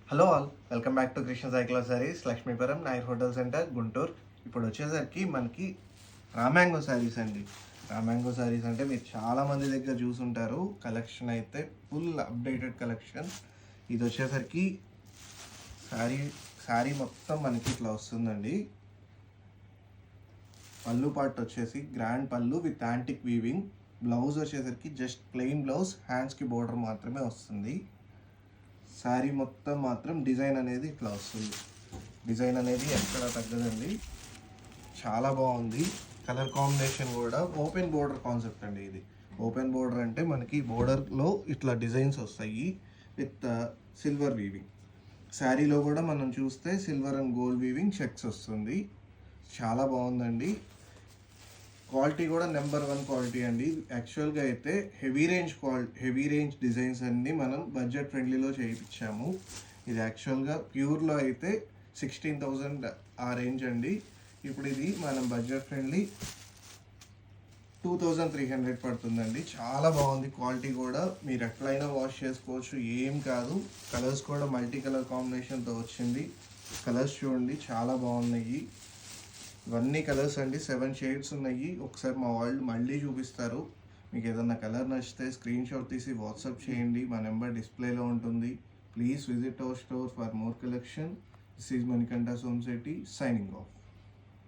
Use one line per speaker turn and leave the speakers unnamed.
Hello all, welcome back to Krishna cycle saris, Lakshmipuram నైర్ hotel centre, Guntur. ఇప్పుడు వచ్చేసరికి మనకి రామ్యాంగో శారీస్ అండి. రామ్యాంగో శారీస్ అంటే మీరు చాలామంది దగ్గర చూసుంటారు. కలెక్షన్ అయితే ఫుల్ అప్డేటెడ్ కలెక్షన్. ఇది వచ్చేసరికి శారీ మొత్తం మనకి ఇట్లా వస్తుందండి. పళ్ళు పార్ట్ వచ్చేసి గ్రాండ్ పళ్ళు విత్ యాంటిక్ వీవింగ్. బ్లౌజ్ వచ్చేసరికి జస్ట్ ప్లెయిన్ బ్లౌజ్, హ్యాండ్స్కి బోర్డర్ మాత్రమే వస్తుంది. శారీ మొత్తం మాత్రం డిజైన్ అనేది ఇట్లా వస్తుంది. డిజైన్ అనేది ఎక్కడ తగ్గదండి, చాలా బాగుంది. కలర్ కాంబినేషన్ కూడా ఓపెన్ బోర్డర్ కాన్సెప్ట్ అండి. ఇది ఓపెన్ బోర్డర్ అంటే మనకి బోర్డర్లో ఇట్లా డిజైన్స్ వస్తాయి విత్ సిల్వర్ వీవింగ్. శారీలో కూడా మనం చూస్తే silver and gold weaving checks వస్తుంది. చాలా బాగుందండి. క్వాలిటీ కూడా నెంబర్ 1 క్వాలిటీ అండి. యాక్చువల్గా అయితే హెవీ రేంజ్ డిజైన్స్ అన్నీ మనం బడ్జెట్ ఫ్రెండ్లీలో చేయించాము. ఇది యాక్చువల్గా ప్యూర్లో అయితే 16,000 ఆ రేంజ్ అండి. ఇప్పుడు ఇది మనం బడ్జెట్ ఫ్రెండ్లీ 2,300 పడుతుందండి. చాలా బాగుంది. క్వాలిటీ కూడా మీరు ఎట్లయినా వాష్ చేసుకోవచ్చు, ఏం కాదు. కలర్స్ కూడా మల్టీ కలర్ కాంబినేషన్తో వచ్చింది. కలర్స్ చూడండి, చాలా బాగున్నాయి. ఇవన్నీ కలర్స్ అండి, 7 షేడ్స్ ఉన్నాయి. ఒకసారి మా వాళ్ళు మళ్ళీ చూపిస్తారు. మీకు ఏదన్నా కలర్ నచ్చితే స్క్రీన్ షాట్ తీసి వాట్సాప్ చేయండి. మా నెంబర్ డిస్ప్లేలో ఉంటుంది. Please visit our store for more collection. This is Manikanta Somasetty signing off.